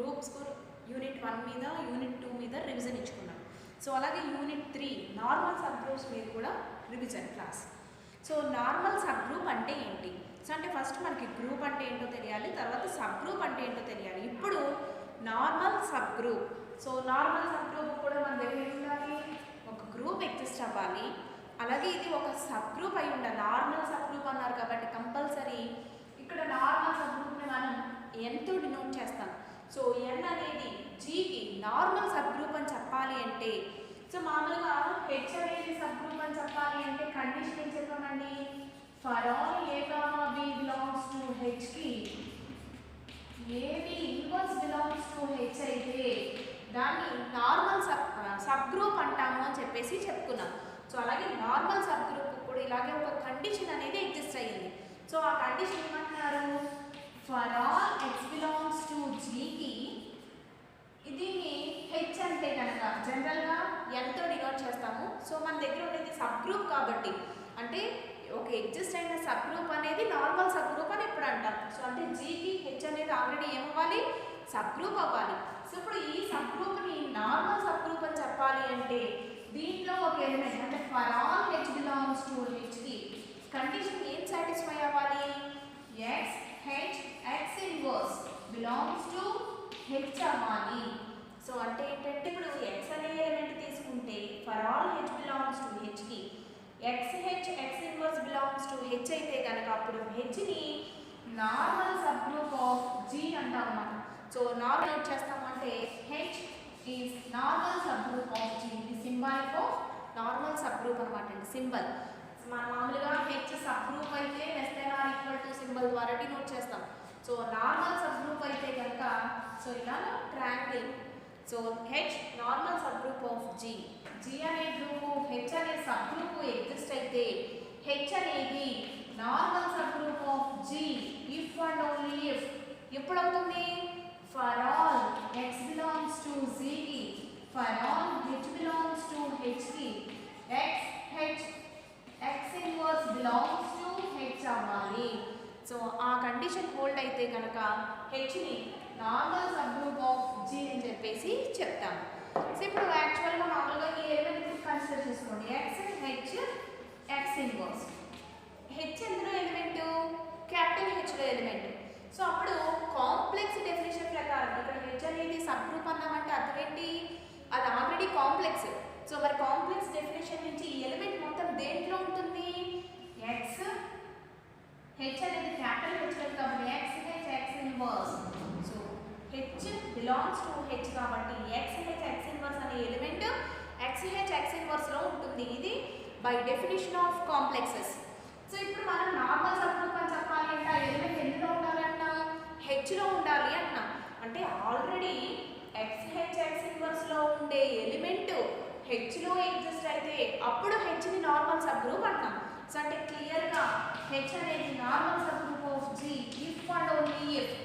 Groups unit 1 మీద unit 2 మీద revision ఇచ్చుకున్నాం. So అలాగే యూనిట్ 3 నార్మల్ సబ్ గ్రూప్స్ మీద కూడా revision class. So normal sub group అంటే ఏంటి? సో అంటే ఫస్ట్ మనకి గ్రూప్ అంటే ఏంటో తెలియాలి, తర్వాత సబ్ గ్రూప్ అంటే ఏంటో తెలియాలి. ఇప్పుడు normal sub group. So normal sub group కూడా మన దగ్గర ఉండాలి, ఒక గ్రూప్ ఎగ్జిస్ట్ అవ్వాలి, అలాగే ఇది ఒక సబ్ గ్రూప్ అయి ఉండాలి. నార్మల్ సబ్ గ్రూప్ అన్నారు కాబట్టి కంపల్సరీ ఇక్కడ నార్మల్ సబ్ గ్రూప్ని మనం ఎన్తో డినోట్ చేస్తాం. సో ఎన్ అనేది జీకి నార్మల్ సబ్ గ్రూప్ అని చెప్పాలి అంటే, సో మామూలుగా హెచ్ అనేది సబ్ గ్రూప్ అని చెప్పాలి అంటే కండిషన్ ఏం చెప్పామండి? For all A comma B belongs to H కి AB inverse belongs to H అయితే దాన్ని నార్మల్ సబ్ గ్రూప్ అంటాము అని చెప్పేసి చెప్పుకున్నాం. సో అలాగే నార్మల్ సబ్ గ్రూప్ కూడా ఇలాగే ఒక కండిషన్ అనేది ఎగ్జిస్ట్ అయ్యింది. సో ఆ కండిషన్ ఏమంటున్నారు? For all X belongs to జీకి దీన్ని హెచ్ అంటే కనుక జనరల్గా ఎంతో డినోట్ చేస్తాము. సో మన దగ్గర ఉండేది సబ్ గ్రూప్ కాబట్టి, అంటే ఒక ఎగ్జిస్ట్ అయిన సబ్ గ్రూప్ అనేది నార్మల్ సబ్ గ్రూప్ అని ఎప్పుడు అంటాం. సో అంటే జీకి హెచ్ అనేది ఆల్రెడీ ఏమవ్వాలి? సబ్ గ్రూప్ అవ్వాలి. సో ఇప్పుడు ఈ సబ్ గ్రూప్ని నార్మల్ సబ్ గ్రూప్ అని చెప్పాలి అంటే దీంట్లో ఒక ఎలిమెంట్ అంటే for all H belongs to హెచ్కి కండిషన్ ఏం సాటిస్ఫై అవ్వాలి? X H X inverse belongs to H అవ్వాలి. సో అంటే ఏంటంటే ఇప్పుడు ఎక్స్ అనే ఎలిమెంట్ తీసుకుంటే for all H belongs to హెచ్కి X H X inverse belongs to H అయితే కనుక అప్పుడు హెచ్ని normal sub group of G అంటాం అన్నమాట. సో నార్మల్ నోట్ చేస్తామంటే H is normal sub group of G. ఇది symbolic of normal sub group అనమాట అండి, సింబల్. మన మామూలుగా హెచ్ సబ్ గ్రూప్ అయితే less than or equal to symbol ద్వారా డినోట్ చేస్తాం. సో నార్మల్ సబ్ గ్రూప్ అయితే కనుక సో ఇలా triangle. So H normal sub group of G. G అనే గ్రూపు హెచ్ అనే సబ్ గ్రూప్ ఎగ్జిస్ట్ అయితే హెచ్ అనేది normal sub group of G if and only if ఎప్పుడు అవుతుంది? For all X belongs to జీకి for all H belongs to హెచ్కి X H X inverse belongs to H అవ్వాలి. So ఆ condition hold అయితే కనుక హెచ్ని normal sub group of G అని చెప్పేసి చెప్తాము. సో ఇప్పుడు యాక్చువల్గా మామూలుగా ఈ ఎలిమెంట్ కన్సిడర్ చేసుకోండి. X H X inverse. H ఎందులో ఎలిమెంట్? క్యాపిటల్ హెచ్లో ఎలిమెంట్. సో అప్పుడు కాంప్లెక్స్ డెఫినేషన్ ప్రకారం ఇక్కడ హెచ్ అనేది సబ్ గ్రూప్ అన్నామంటే అర్థం ఏంటి? అది ఆల్రెడీ కాంప్లెక్స్. సో మరి కాంప్లెక్స్ డెఫినేషన్ నుంచి ఈ ఎలిమెంట్ మొత్తం దేంట్లో ఉంటుంది? ఎక్స్ హెచ్ అనేది క్యాపిటల్ హెచ్లో కాబట్టి X H X inverse. So H belongs to H కాబట్టి ఎక్స్ హెచ్ ఎక్స్ ఇన్వర్స్ అనే ఎలిమెంట్ ఎక్స్ హెచ్ ఎక్స్ ఇన్వర్స్లో ఉంటుంది. ఇది by definition of complexes. So ఇప్పుడు మనం నార్మల్ సబ్ గ్రూప్ అని చెప్పాలి అంటే ఆ ఎలిమెంట్ ఎందులో ఉండాలి అంటాం? హెచ్లో ఉండాలి అంటున్నాం. అంటే ఆల్రెడీ ఎక్స్ హెచ్ ఎక్స్ ఇన్వర్స్లో ఉండే ఎలిమెంట్ హెచ్లో ఎగ్జిస్ట్ అయితే అప్పుడు హెచ్ని నార్మల్ సబ్ గ్రూప్ అంటాం. సో అంటే క్లియర్గా హెచ్ అనేది normal sub group of G if and only if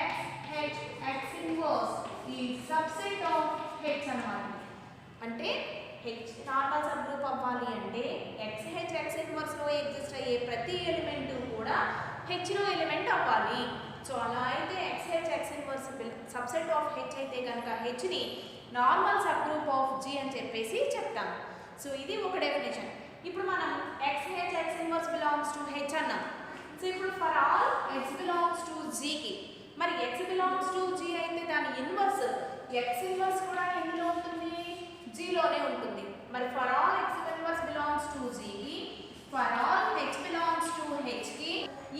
X H X inverse ఈ సబ్సెట్ ఆఫ్ హెచ్ అన్నమాట. అంటే హెచ్ నార్మల్ సబ్ గ్రూప్ అవ్వాలి అంటే ఎక్స్ హెచ్ ఎక్స్ ఇన్వర్స్లో ఎగ్జిస్ట్ అయ్యే ప్రతి ఎలిమెంట్ కూడా హెచ్లో ఎలిమెంట్ అవ్వాలి. సో అలా అయితే X H X inverse subset of H అయితే కనుక హెచ్ని normal sub group of G అని చెప్పేసి చెప్తాం. సో ఇది ఒక డెఫినేషన్. ఇప్పుడు మనం X H X inverse belongs to H అన్నాం. సో ఇప్పుడు for all X belongs to జీకి మరి ఎక్స్ బిలాంగ్స్ టు జీ అయితే దాని ఇన్వర్స్ ఎక్స్ ఇన్వర్స్ కూడా ఎందులో ఉంటుంది? జీలోనే ఉంటుంది. మరి for all X inverse belongs to జీకి for all H belongs to హెచ్కి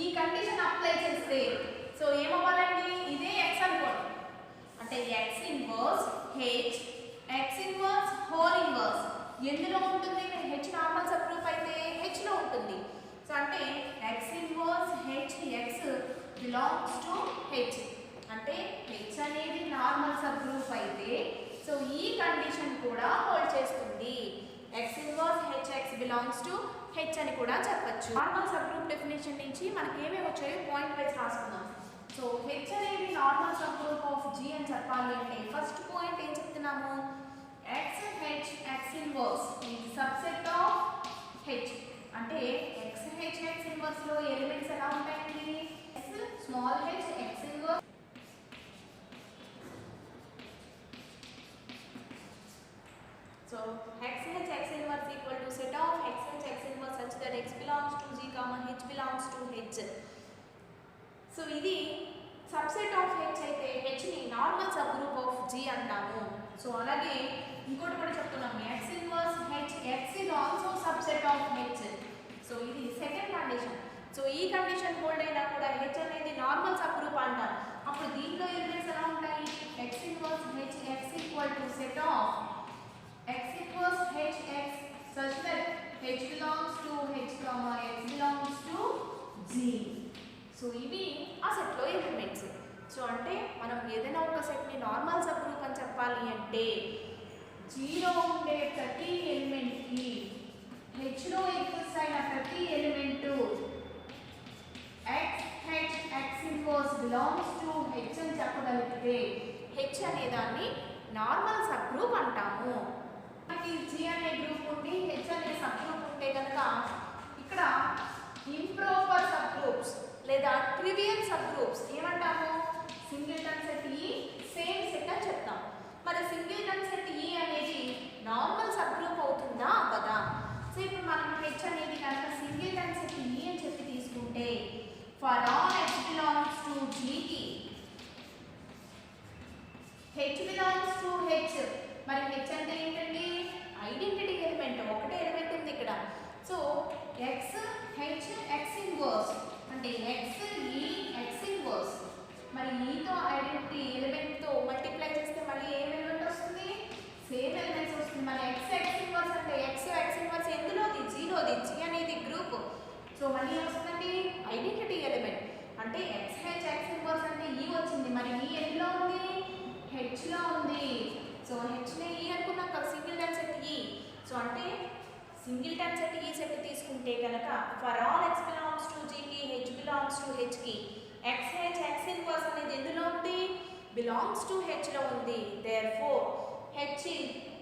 ఈ కండిషన్ అప్లై చేస్తే సో ఏమవ్వాలండి? ఇదే ఎక్స్ అనుకోండి అంటే X inverse H X inverse whole inverse ఎందులో ఉంటుంది? హెచ్ నార్మల్ సబ్ గ్రూప్ అయితే హెచ్లో ఉంటుంది. సో అంటే X inverse H X belongs to H అంటే హెచ్ అనేది నార్మల్ సబ్ గ్రూప్ అయితే సో ఈ కండిషన్ కూడా హోల్డ్ చేస్తుంది. X inverse H X belongs to H అని కూడా చెప్పచ్చు. నార్మల్ సబ్ గ్రూప్ డెఫినేషన్ నుంచి మనకి ఏమేమి వచ్చాయో పాయింట్ వైజ్ రాసుకుందాం. సో హెచ్ అనేది normal sub group of G అని చెప్పాలి అంటే ఫస్ట్ పాయింట్ ఏం చెప్తున్నాము? X H X inverse is subset of H. అంటే ఎక్స్ హెచ్ ఎక్స్ ఇన్వర్స్లో ఎలిమెంట్స్ ఎలా ఉంటాయండి? Small H X inverse H. So ఇది సబ్సెట్ ఆఫ్ హెచ్ అయితే హెచ్ని normal sub group of G అంటాము. సో అలాగే ఇంకోటి కూడా చెప్తున్నాము, X inverse H X is also subset of H. So ఇది సెకండ్ కండిషన్. సో ఈ కండిషన్ హోల్డ్ అయినా కూడా హెచ్ అనేది నార్మల్ సబ్ గ్రూప్ అంటాం. అప్పుడు దీంట్లో ఎలిమెంట్స్ ఎలా ఉంటాయి, X inverse H X equal to set of X inverse H X such that h belongs to h comma x belongs to g. So ఇవి ఆ సెట్లో ఎలిమెంట్స్. సో అంటే మనం ఏదైనా ఒక సెట్ని నార్మల్ సబ్ గ్రూప్ అని చెప్పాలి అంటే జీలో ఉండే ప్రతి ఎలిమెంట్కి హెచ్లో ఎక్స్ అయిన ప్రతి element x h x inverse belongs to h అని చెప్పగలిగితే h అనే దాన్ని నార్మల్ సబ్ గ్రూప్ అంటాము. మనకి g అనే గ్రూప్ ఉండి h అనే సబ్ గ్రూప్ ఉంటే కనుక ఇక్కడ ఇంప్రాపర్ సబ్ గ్రూప్స్ లేదా ట్రివియల్ సబ్ గ్రూప్స్ ఏమంటాము, singleton set E same set అని చెప్తాం. మరి సింగిల్టన్ సెట్ E అనేది నార్మల్ సబ్ గ్రూప్ అవుతుందా అవ్వదా? సో ఇప్పుడు మనం h అనేది కనుక సింగిల్టన్ సెట్ E అని చెప్పి తీసుకుంటే for all h belongs to G కి h బిలాంగ్స్ టు h. మరి h అంటే ఏంటండి, ఐడెంటిటీ ఎలిమెంట్, ఒకటే ఎలిమెంట్ ఉంది ఇక్కడ. So x h x inverse అంటే x e x ఇన్వర్స్. మరి ఈతో ఐడెంటిటీ ఎలిమెంట్తో మల్టిప్లై చేస్తే మళ్ళీ ఏం ఎలిమెంట్ వస్తుంది, సేమ్ ఎలిమెంట్స్ వస్తుంది. మన x x ఇన్వర్స్ అంటే x x ఇన్వర్స్ ఎందులోది, జీలోది. g అనేది గ్రూప్. సో మళ్ళీ వస్తుందండి ఐడెంటిటీ ఎలిమెంట్ అంటే x h x ఇన్వర్స్ అంటే e వచ్చింది. మరి e ఎందులో ఉంది, h లో ఉంది. సో హెచ్ని ఈ అనుకున్నాం కదా, సింగిల్టన్ సెట్ ఈ. సో అంటే సింగిల్టన్ సెట్ ఈ సెట్ తీసుకుంటే కనుక for all X belongs to జీకి హెచ్ బిలాంగ్స్ టు హెచ్కి ఎక్స్ హెచ్ ఎక్స్ ఇన్వర్స్ అనేది ఎందులో ఉంది, బిలాంగ్స్ టు హెచ్లో ఉంది. Therefore H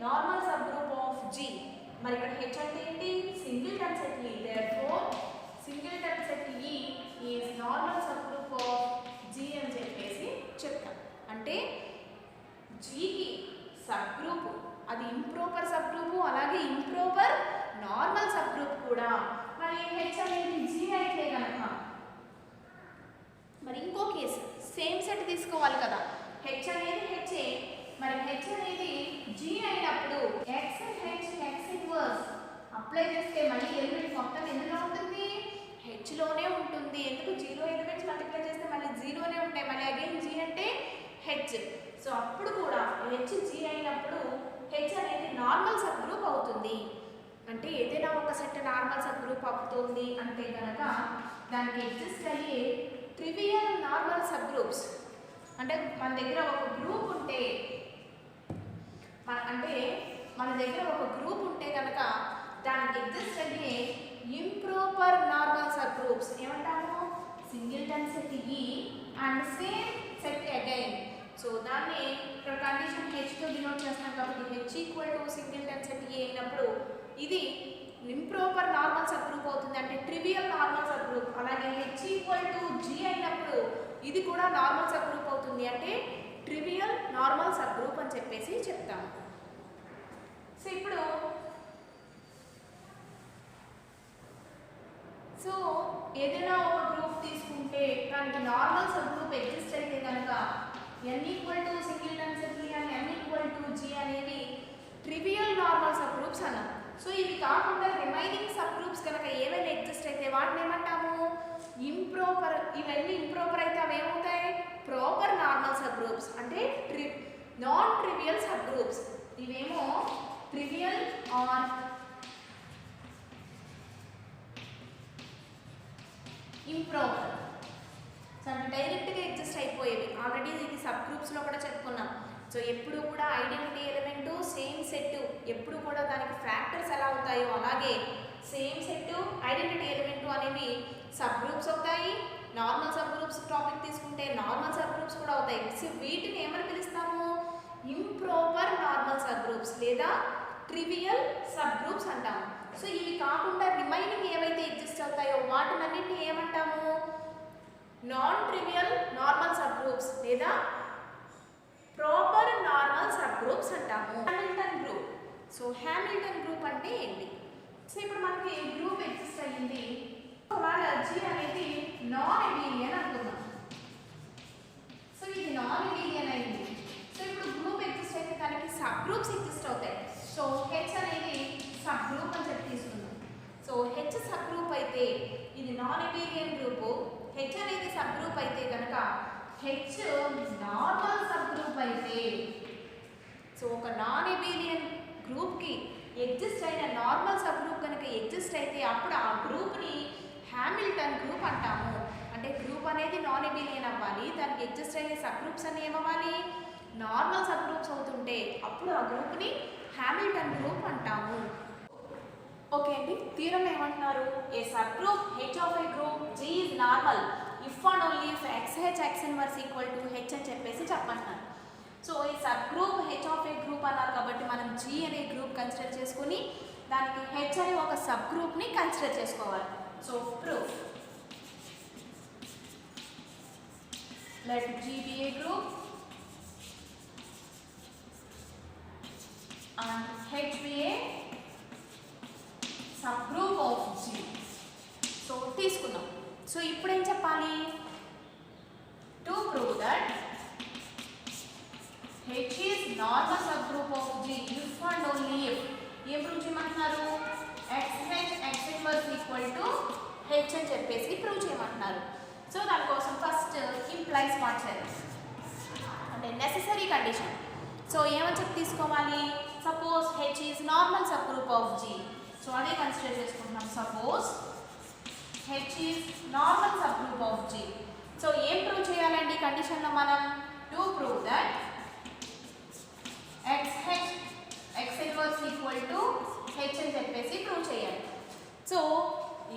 normal sub group of G. మరి ఇక్కడ హెచ్ అంటే ఏంటి, singleton set E. Therefore singleton set E is normal sub group of G అని చెప్పేసి చెప్తాం. అంటే జీకి సబ్ గ్రూప్ అది ఇంప్రాపర్ సబ్ గ్రూప్, అలాగే ఇంప్రాపర్ నార్మల్ సబ్ గ్రూప్ కూడా. మరి హెచ్ అనేది జీ అయితే కనుక మరి ఇంకో కేసు సేమ్ సెట్ తీసుకోవాలి కదా, హెచ్ అనేది హెచ్ఏ. మరి హెచ్ అనేది జీ అయినప్పుడు X H X inverse apply చేస్తే మళ్ళీ ఎలిమెంట్ మొత్తం ఎందులో ఉంటుంది, హెచ్లోనే ఉంటుంది. ఎందుకు, జీరో ఎలిమెంట్స్ మల్టిప్లై చేస్తే మళ్ళీ జీరోనే ఉంటాయి. మళ్ళీ అగైన్ జీ అంటే హెచ్. సో అప్పుడు కూడా హెచ్ జీ అయినప్పుడు హెచ్ అనేది నార్మల్ సబ్ గ్రూప్ అవుతుంది. అంటే ఏదైనా ఒక సెట్ నార్మల్ సబ్ గ్రూప్ అవుతుంది అంటే కనుక దానికి ఎగ్జిస్ట్ అయ్యే ట్రివియల్ నార్మల్ సబ్ గ్రూప్స్. అంటే మన దగ్గర ఒక గ్రూప్ ఉంటే మన దగ్గర ఒక గ్రూప్ ఉంటే కనుక దానికి ఎగ్జిస్ట్ అయ్యే ఇంప్రాపర్ నార్మల్ సబ్ గ్రూప్స్ ఏమంటాము, singleton set E and same set again. So దాన్ని ఇక్కడ కండిషన్ హెచ్తో డినోట్ చేస్తాం కాబట్టి H equal to singleton set A అయినప్పుడు ఇది ఇంప్రాపర్ నార్మల్ సబ్ గ్రూప్ అవుతుంది, అంటే ట్రివియల్ నార్మల్ సబ్ గ్రూప్. అలాగే హెచ్ ఈక్వల్ టు జీ అయినప్పుడు ఇది కూడా నార్మల్ సబ్ గ్రూప్ అవుతుంది, అంటే ట్రివియల్ నార్మల్ సబ్ గ్రూప్ అని చెప్పేసి చెప్తాము. సో ఇప్పుడు ఏదైనా ఒక గ్రూప్ తీసుకుంటే దానికి నార్మల్ సబ్ గ్రూప్ ఎగ్జిస్ట్ అయితే కనుక n equal to singleton set E and n equal to G అనేవి ట్రివియల్ నార్మల్ సబ్ గ్రూప్స్ అన్నాం. సో ఇవి కాకుండా రిమైనింగ్ సబ్ గ్రూప్స్ కనుక ఏవైనా ఎగ్జిస్ట్ అయితే వాటిని ఏమంటాము, ఇంప్రాపర్. ఇవన్నీ ఇంప్రాపర్ అయితే అవి ఏమవుతాయి, ప్రాపర్ నార్మల్ సబ్ గ్రూప్స్, అంటే నాన్ ట్రివియల్ సబ్ గ్రూప్స్. ఇవేమో ట్రివియల్ ఆర్ ఇంప్రాపర్. సో అంటే డైరెక్ట్గా ఎగ్జిస్ట్ అయిపోయేవి. ఆల్రెడీ ఇది సబ్ గ్రూప్స్లో కూడా చెప్పుకున్నాం. సో ఎప్పుడు కూడా ఐడెంటిటీ ఎలిమెంట్ సేమ్ సెట్, ఎప్పుడు కూడా దానికి ఫ్యాక్టర్స్ ఎలా అవుతాయో అలాగే సేమ్ సెట్ ఐడెంటిటీ ఎలిమెంట్ అనేవి సబ్ గ్రూప్స్ అవుతాయి. నార్మల్ సబ్ గ్రూప్స్ టాపిక్ తీసుకుంటే నార్మల్ సబ్ గ్రూప్స్ కూడా అవుతాయి. సో వీటిని ఏమని పిలుస్తాము, ఇంప్రాపర్ నార్మల్ సబ్ గ్రూప్స్ లేదా ట్రివియల్ సబ్ గ్రూప్స్ అంటాము. సో ఇవి కాకుండా రిమైనింగ్ ఏవైతే ఎగ్జిస్ట్ అవుతాయో వాటినన్నింటినీ ఏమంటాము, non trivial normal sub groups లేదా ప్రాపర్ నార్మల్ సబ్ గ్రూప్స్ అంటాము. Hamilton group. So Hamilton group అంటే ఏంటి? సో ఇప్పుడు మనకి గ్రూప్ ఎగ్జిస్ట్ అయ్యింది, ఒకవేళ G అనేది నాన్ అబీలియన్ అనుకుందాం. సో ఇది నాన్ అబీలియన్ అయింది. సో ఇప్పుడు గ్రూప్ ఎగ్జిస్ట్ అయితే దానికి సబ్ గ్రూప్స్ ఎగ్జిస్ట్ అవుతాయి. సో H అనేది సబ్ గ్రూప్ అని చెప్పి తీసుకుందాం. సో H సబ్ గ్రూప్ అయితే ఇది నాన్ అబీలియన్ గ్రూపు, H అనేది సబ్ గ్రూప్ అయితే కనుక H నార్మల్ సబ్ గ్రూప్ అయితే, సో ఒక నాన్ అబీలియన్ గ్రూప్కి ఎగ్జిస్ట్ అయిన నార్మల్ సబ్ గ్రూప్ కనుక ఎగ్జిస్ట్ అయితే అప్పుడు ఆ గ్రూప్ని హ్యామిల్టన్ గ్రూప్ అంటాము. అంటే గ్రూప్ అనేది నాన్ అబీలియన్ అవ్వాలి, దానికి ఎగ్జిస్ట్ అయ్యే సబ్ గ్రూప్స్ అన్ని ఏమవ్వాలి, నార్మల్ సబ్ గ్రూప్స్ అవుతుంటే అప్పుడు ఆ గ్రూప్ని హ్యామిల్టన్ గ్రూప్ అంటాము. ఓకే అండి, థీరం ఏమంటున్నారు, a subgroup H of a group G is normal if and only if XH X inverse equal to H అని చెప్పేసి చెప్పంటున్నారు. సో ఈ subgroup H of a group అన్నారు కాబట్టి మనం G అనే గ్రూప్ కన్సిడర్ చేసుకుని దానికి H అనే ఒక సబ్ గ్రూప్ని కన్సిడర్ చేసుకోవాలి. So proof, let G be a group and H be a subgroup of G. So తీసుకున్నాం. సో ఇప్పుడు ఏం చెప్పాలి, to prove that H is normal subgroup of G if and only if ఏం prove చేయమంటున్నారు, XH X inverse equal to H అని చెప్పేసి prove చేయమంటున్నారు. So దానికోసం ఫస్ట్ ఇంప్లైస్ మార్చారు అంటే నెసెసరీ కండిషన్. సో ఏమని చెప్పి తీసుకోవాలి, suppose H is normal sub group of G. So అదే కన్సిడర్ చేసుకుంటున్నాం. Suppose H is normal sub group of G. So ఏం ప్రూవ్ చేయాలండి కండిషన్లో మనం, to prove that XH X inverse equal to H అని చెప్పేసి ప్రూవ్ చేయాలి. సో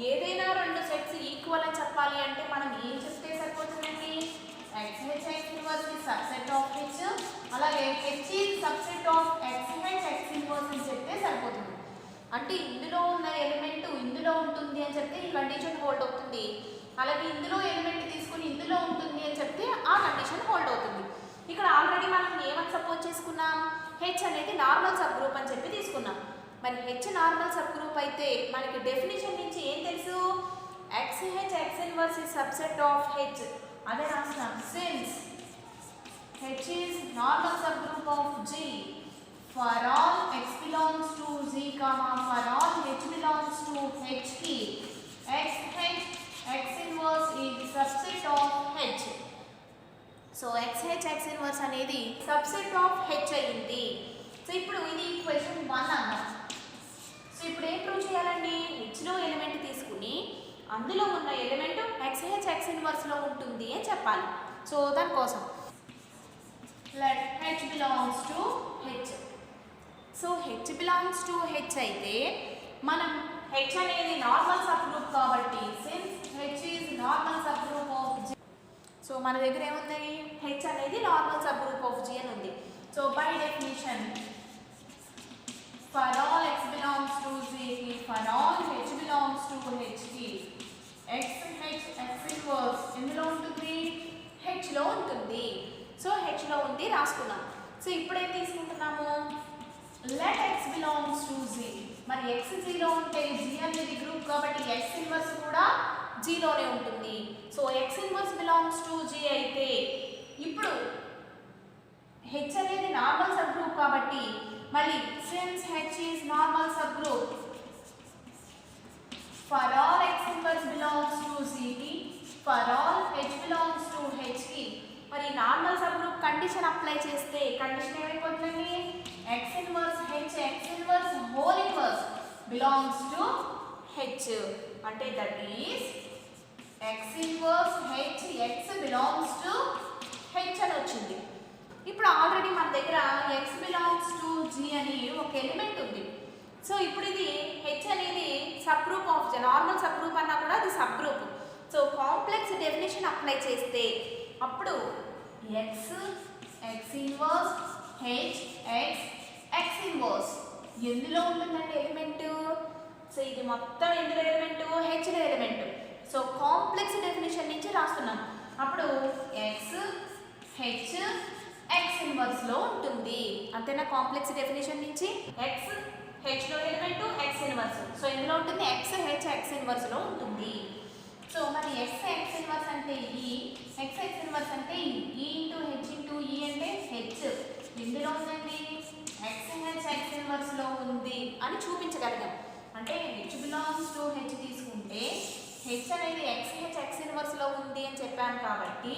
ఏదైనా రెండు సెట్స్ ఈక్వల్ అని చెప్పాలి అంటే మనం ఏం చెప్తే సరిపోతుందండి, XH X inverse is subset of H, అలాగే H is subset of XH X inverse అని చెప్తే సరిపోతుంది. అంటే ఇందులో ఉన్న ఎలిమెంట్ ఇందులో ఉంటుంది అని చెప్తే ఈ కండిషన్ హోల్డ్ అవుతుంది, అలాగే ఇందులో ఎలిమెంట్ తీసుకుని ఇందులో ఉంటుంది అని చెప్తే ఆ కండిషన్ హోల్డ్ అవుతుంది. ఇక్కడ ఆల్రెడీ మనం ఏమని సపోజ్ చేసుకున్నాం, H అనేది నార్మల్ సబ్ గ్రూప్ అని చెప్పి తీసుకున్నాం. మరి H నార్మల్ సబ్ గ్రూప్ అయితే మనకి డెఫినేషన్ నుంచి ఏం తెలుసు, XH X inverse is subset of H. అదే రాస్తాం, since H is normal sub group of G for all X belongs to Z, for all H belongs to H కి XH X inverse is subset of H. So XH X inverse అనేది subset of H అయింది. So ఇప్పుడు ఇది question 1 అన్నాం. So ఇప్పుడు ఏం prove చేయాలండి, Hలో element తీసుకుని అందులో ఉన్న ఎలిమెంట్ XH X ఇన్వర్స్లో ఉంటుంది అని చెప్పాలి. సో దానికోసం let H belongs to H. So H belongs to H అయితే మనం H అనేది నార్మల్ సబ్ గ్రూప్ కాబట్టి since H is normal sub group of G. So మన దగ్గర ఏముంది, H అనేది normal sub group of G అని ఉంది. So by definition for all X belongs to Z కి, for all H belongs to H కి XH X inverse ఎందులో ఉంటుంది, Hలో ఉంటుంది. సో Hలో ఉంది రాసుకున్నాం. సో ఇప్పుడేం తీసుకుంటున్నాము, let X belongs to Z. మరి X Gలో ఉంటే G అనేది గ్రూప్ కాబట్టి X ఇన్వర్స్ కూడా Gలోనే ఉంటుంది. So X inverse belongs to G అయితే ఇప్పుడు H అనేది నార్మల్ సబ్ గ్రూప్ కాబట్టి మళ్ళీ since H is normal subgroup for all X inverse belongs to Z కి, for all H belongs to H కి మరి normal sub group condition apply చేస్తే condition ఏమైపోతుందండి, X inverse H X inverse whole inverse belongs to H అంటే that is X inverse H X belongs to H అని వచ్చింది. ఇప్పుడు already మన దగ్గర X belongs to G అని ఒక ఎలిమెంట్ ఉంది. సో ఇప్పుడు ఇది H అనేది sub group of G, normal sub group అన్నా కూడా అది subgroup. So complex definition apply చేస్తే అప్పుడు X X inverse H X X ఇన్వర్స్ ఎందులో ఉంటుందండి ఎలిమెంట్, సో ఇది మొత్తం ఎందులో ఎలిమెంట్, Hలో ఎలిమెంట్. సో కాంప్లెక్స్ డెఫినేషన్ నుంచి రాస్తున్నాం. అప్పుడు X H X ఇన్వర్స్లో ఉంటుంది. అంతేనా, కాంప్లెక్స్ డెఫినేషన్ నుంచి X Hలో ఎలిమెంట్ X ఇన్వర్స్. సో ఇందులో ఉంటుంది X H X ఇన్వర్స్లో ఉంటుంది. సో మరి x ఇన్వర్స్ అంటే ఈ x ఇన్వర్స్ అంటే ఈ ఇంటూ హెచ్ ఇంటూ ఈ అంటే హెచ్ ఎందులో ఉందండి x ఇన్వర్స్ లో ఉంది అని చూపించగలిగాం. అంటే హెచ్ బిలాంగ్స్ టు హెచ్ తీసుకుంటే హెచ్ అనేది x ఇన్వర్స్ లో ఉంది అని చెప్పాను కాబట్టి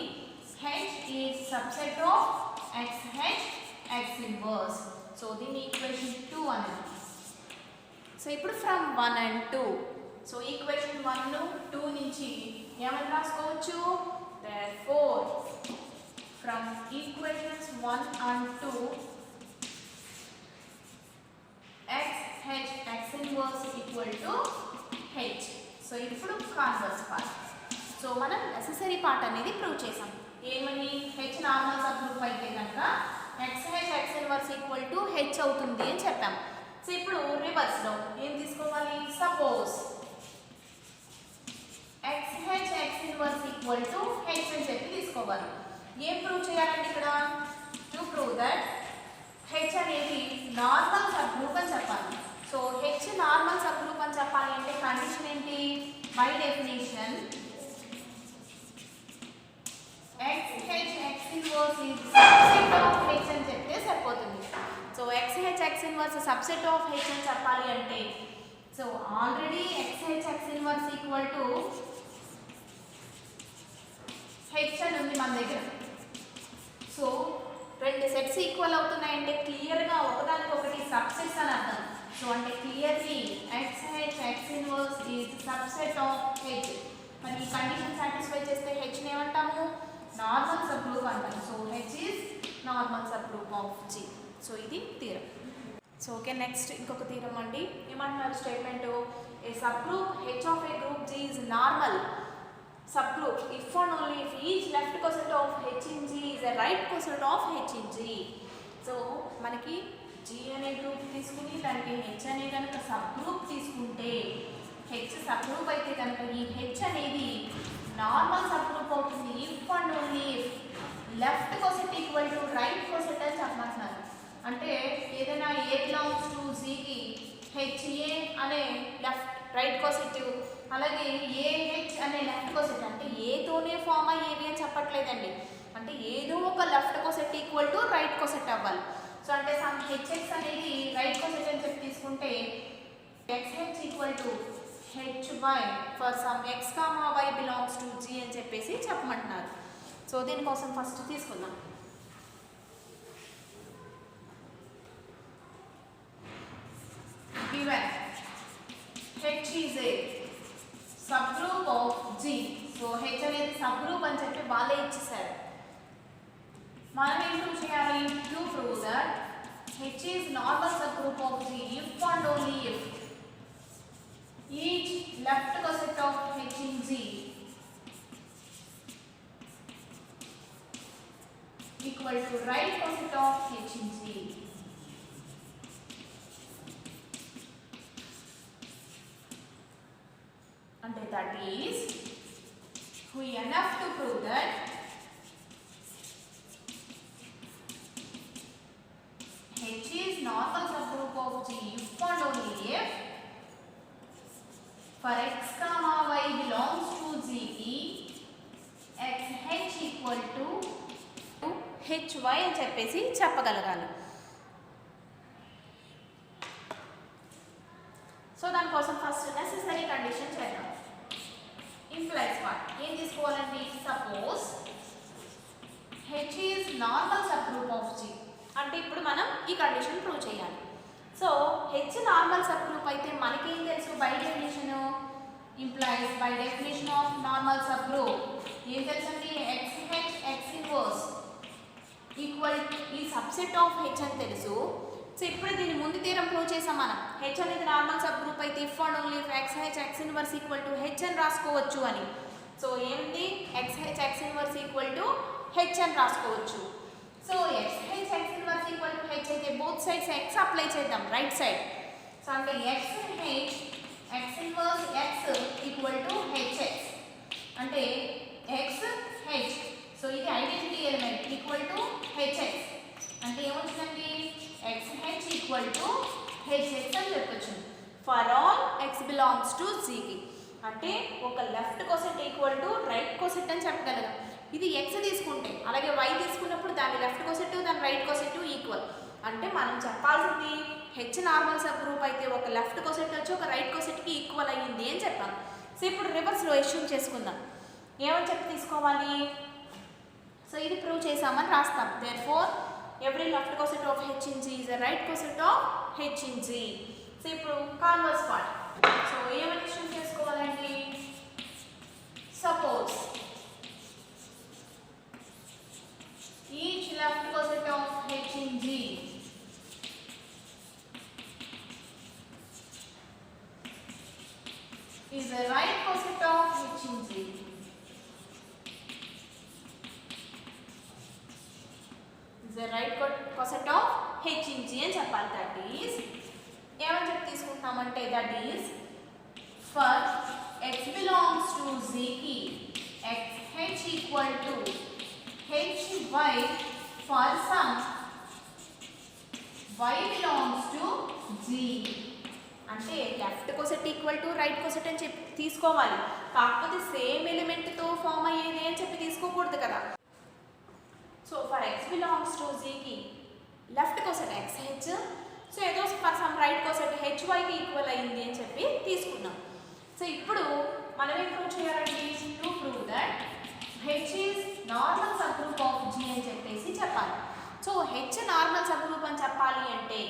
h is subset of x inverse. So దీని ఈక్వేషన్ 2 అన్నది. సో ఇప్పుడు ఫ్రమ్ 1 and 2. సో ఈక్వేషన్ 1 2 నుంచి ఏమని రాసుకోవచ్చు? Therefore from equations 1 and 2 x inverse equal to h. So ఇప్పుడు కాన్వర్స్ పార్ట్. సో మనం నెసెసరీ పార్ట్ అనేది ప్రూవ్ చేసాం. ఏమని h నార్మల్ సబ్ గ్రూప్ అయితే కనుక x inverse equal to h అవుతుంది అని చెప్పాం. సో ఇప్పుడు రివర్స్ లో ఏం తీసుకోవాలి? Suppose x inverse equal to h అని చెప్పి తీసుకోవాలి. ఏం ప్రూవ్ చేయాలండి ఇక్కడ? టు ప్రూవ్ దట్ h అనేది నార్మల్ సబ్ గ్రూప్ అని చెప్పాలి. So h normal sub group అని చెప్పాలి అంటే కండిషన్ ఏంటి? By definition x inverse is subset of h అని చెప్తే సరిపోతుంది. So x inverse subset of h అని చెప్పాలి అంటే so already x inverse equal to h అని ఉంది మన దగ్గర. సో రెండు సెట్స్ ఈక్వల్ అవుతున్నాయంటే క్లియర్గా ఒకదానికొకటి సబ్సెట్స్ అని అర్థం. సో అంటే clearly x inverse is subset of h. మరి ఈ కండిషన్ సాటిస్ఫై చేస్తే h ని ఏమంటాము? నార్మల్ సబ్ గ్రూప్ అంటాము. So h is normal sub group of G. So ఇది థీరం. సో ఓకే, నెక్స్ట్ ఇంకొక థీరం అండి. ఏమంటున్నారు statement? A subgroup h of a group G is normal subgroup if and only if each left coset of h in G is a right coset of h in G. So మనకి G అనే group తీసుకుని దానికి h అనే కనుక sub group తీసుకుంటే h sub group అయితే కనుక ఈ h అనేది నార్మల్ సబ్ గ్రూప్ అవుతుంది if and only if left coset equal to right coset అని చెప్పమంటున్నారు. అంటే ఏదైనా a belongs to Z కి HA అనే లెఫ్ట్ రైట్ కోసెట్ అలాగే AH అనే లెఫ్ట్ కోసెట్ అంటే ఏతోనే ఫామ్ అయ్యేవి అని చెప్పట్లేదండి. అంటే ఏదో ఒక left coset equal to right coset అవ్వాలి. సో అంటే సమ్ HX అనేది రైట్ కోసెట్ అని చెప్పి తీసుకుంటే XH equal to HY for some X, Y belongs to G అని చెప్పేసి చెప్పమంటున్నారు. సో దీనికోసం ఫస్ట్ తీసుకుందాం. Given H is a subgroup of G. So H అనేది సబ్ గ్రూప్ అని చెప్పి వాళ్ళే ఇచ్చేసారు. మనం ఏం ప్రూవ్ చేయాలి? To prove that H is normal subgroup of G if and only if each left coset of H in G equal to right coset of H in G. అంటే that is we enough to prove that H is normal subgroup of G if and only if for X, Y belongs to G XH equal to HY అని చెప్పేసి చెప్పగలగాలి. So దానికోసం first necessary condition చేద్దాం. Implies part ఏం తీసుకోవాలండి? Suppose H is normal sub group of G అంటే ఇప్పుడు మనం ఈ కండిషన్ ప్రూవ్ చేయాలి. So H normal sub group అయితే మనకేం తెలుసు? By definition implies by definition of normal sub group ఏం తెలుసండి? XH X ఇన్వర్స్ ఈక్వల్ ఈ సబ్సెట్ ఆఫ్ H అని తెలుసు. సో ఇప్పుడు దీని ముందు తీరం ప్రూవ్ చేసాం మనం. H అనేది నార్మల్ సబ్ గ్రూప్ అయితే if and only if XH X inverse equal to H అని రాసుకోవచ్చు అని. సో ఏంటి? XH X inverse equal to H అని రాసుకోవచ్చు. So XH X inverse equal to H అయితే బోత్ సైడ్స్ X అప్లై చేద్దాం right side. So అంటే XH X inverse X equal to HX అంటే XH. సో ఇది identity element equal to HX అంటే ఏమొచ్చిందండి? XH equal to HX అని చెప్పొచ్చు for all X belongs to G కి. అంటే ఒక left coset equal to right coset అని చెప్పగలం. ఇది ఎక్స్ తీసుకుంటే అలాగే వై తీసుకున్నప్పుడు దాని లెఫ్ట్ కోసెట్ దాని రైట్ కోసెట్ ఈక్వల్. అంటే మనం చెప్పాల్సింది హెచ్ నార్మల్ సబ్ గ్రూప్ అయితే ఒక లెఫ్ట్ కోసెట్ వచ్చి ఒక రైట్ కోసెట్కి ఈక్వల్ అయ్యింది అని చెప్పాం. సో ఇప్పుడు రివర్స్లో ఎష్యూమ్ చేసుకుందాం. ఏమని చెప్పి తీసుకోవాలి? సో ఇది ప్రూవ్ చేసామని రాస్తాం. Therefore every left coset of H in G is a right coset of H in G. So ఇప్పుడు కాన్వర్స్ పార్ట్. సో ఏమని ఎష్యూమ్ చేసుకోవాలండి? Suppose each left coset of H in G is the right coset of H in G. Is the right coset of H in G అని చెప్పాలి. That is ఏమని చెప్పి తీసుకుంటామంటే that is for x belongs to Z కి x h equal to h y for some y belongs to G. అంటే left coset equal to right coset అని చెప్పి తీసుకోవాలి. కాకపోతే సేమ్ ఎలిమెంట్తో ఫామ్ అయ్యేది అని చెప్పి తీసుకోకూడదు కదా. So for X belongs to జీకి left coset X H, so ఏదో for some right coset H వైకి ఈక్వల్ అయ్యింది అని చెప్పి తీసుకున్నాం. సో ఇప్పుడు మనం ఏం ప్రూవ్ చేయాలండి? To prove that H is normal sub group of G అని చెప్పేసి చెప్పాలి. So H normal sub group అని చెప్పాలి అంటే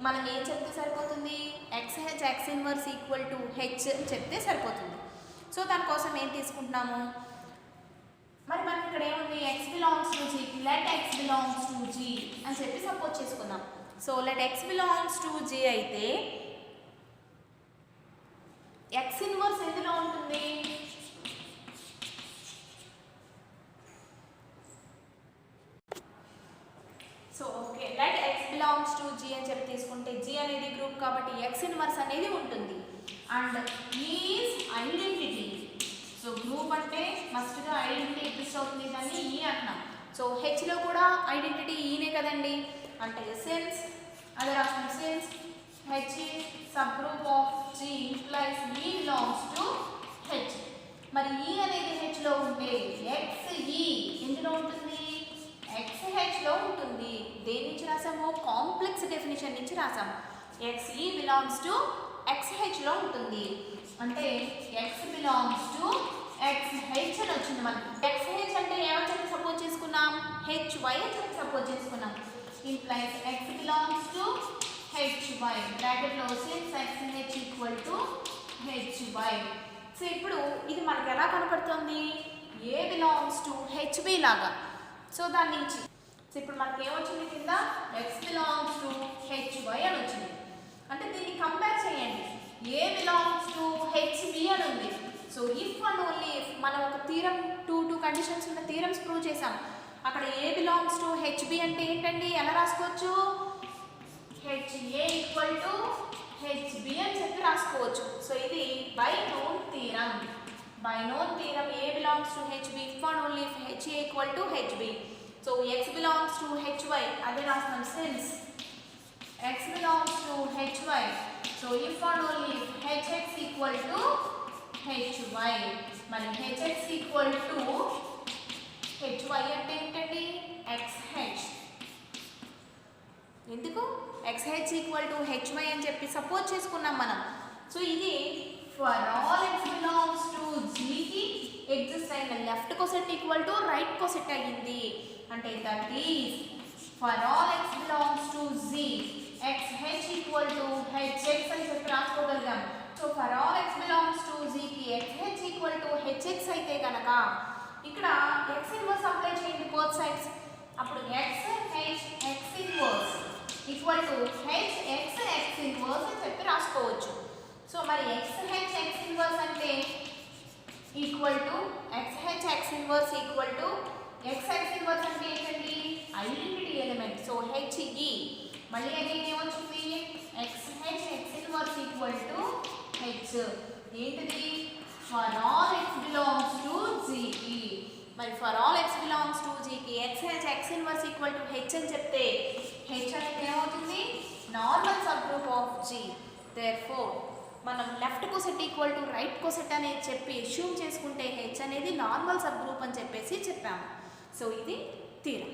మనం ఏం చెప్తే సరిపోతుంది? X H X inverse equal to H అని చెప్తే సరిపోతుంది. సో దానికోసం ఏం తీసుకుంటున్నాము? మరి మనకి ఇక్కడ ఏముంది? X belongs to G, let x belongs to G అని చెప్పి సపోజ్ చేసుకుందాం. So let x belongs to G అయితే ఎక్స్ ఇన్వర్స్ ఎందులో ఉంటుంది? So okay, let x belongs to G అని చెప్పి తీసుకుంటే జీ అనేది గ్రూప్ కాబట్టి ఎక్స్ ఇన్వర్స్ అనేది ఉంటుంది. And is identity. So group అంటే మస్ట్గా ఐడెంటిటీ ఎగ్జిస్ట్ అవుతుంది, దాన్ని ఈ అంటున్నాం. సో హెచ్లో కూడా ఐడెంటిటీ ఈనే కదండి. అంటే సిన్స్ అదే రాష్ట్రం since H sub group of G plus e belongs to H. మరి ఈ అనేది హెచ్లో ఉంటే ఎక్స్ ఈ ఎందులో ఉంటుంది? ఎక్స్ హెచ్లో ఉంటుంది. దేని నుంచి రాసాము? కాంప్లెక్స్ డెఫినేషన్ నుంచి రాసాము. ఎక్స్ ఈ బిలాంగ్స్ టు ఎక్స్ హెచ్లో ఉంటుంది. అంటే X belongs to X H అని వచ్చింది మనకి. ఎక్స్ హెచ్ అంటే ఏమని చెప్పి సపోజ్ చేసుకున్నాం? హెచ్ వై అని చెప్పి సపోజ్ చేసుకున్నాం. Implies X belongs to H Y బ్రాకెట్లో since X H equal to H Y. So ఇప్పుడు ఇది మనకు ఎలా కనపడుతుంది? ఏ బిలాంగ్స్ టు హెచ్బి లాగా. సో దాని నుంచి సో ఇప్పుడు మనకి ఏమొచ్చింది? కింద X belongs to H Y అని వచ్చింది. అంటే దీన్ని కంపేర్ చేయండి. ఏ బిలాంగ్స్ టు హెచ్బి అని ఉంది. So if and only if మనం ఒక థీరం టూ కండిషన్స్ ఉన్న థీరమ్స్ ప్రూవ్ చేసాం. అక్కడ ఏ బిలాంగ్స్ టు హెచ్బి అంటే ఏంటండి? ఎలా రాసుకోవచ్చు? హెచ్ఏ ఈక్వల్ టు హెచ్బి అని చెప్పి రాసుకోవచ్చు. సో ఇది by known theorem. By known theorem A belongs to HB if and only if HA equal to HB. So X belongs to HY. Again రాస్తున్నాం since X belongs to HY. So if and only if HX equal to HY. మరి HX equal to HY అంటే ఏంటండి? XH. ఎందుకు? XH equal to HY అని చెప్పి suppose చేసుకున్నాం మనం. So ఇది for all x belongs to G కి ఎగ్జిస్ట్ అయిన left coset equal to right coset అయ్యింది. అంటే that is for all x belongs to Z xh equal to hx అని చెప్పి రాసుకోగలిగాం. So for all x belongs to Z కి xh equal to hx అయితే కనుక ఇక్కడ x ఇన్వర్స్ అప్లై చేయండి బోత్ సైడ్స్. అప్పుడు x h x inverse equal to h x x inverse అని చెప్పి రాసుకోవచ్చు. సో మరి XH X ఇన్వర్స్ అంటే equal to XH X inverse equal to XX inverse అంటే ఏంటండి? Identity element. సో HE మళ్ళీ అగైన్ ఏమొచ్చింది? XH X inverse equal to H. ఏంటిది? For all x belongs to G కి. మరి for all x belongs to G కి XH X inverse equal to H అని చెప్తే H అనేది ఏమవుతుంది? Normal sub group of G. Therefore మనం left coset equal to right coset అనేది చెప్పి అస్యూమ్ చేసుకుంటే హెచ్ అనేది నార్మల్ సబ్ గ్రూప్ అని చెప్పేసి చెప్పాము. సో ఇది థీరం.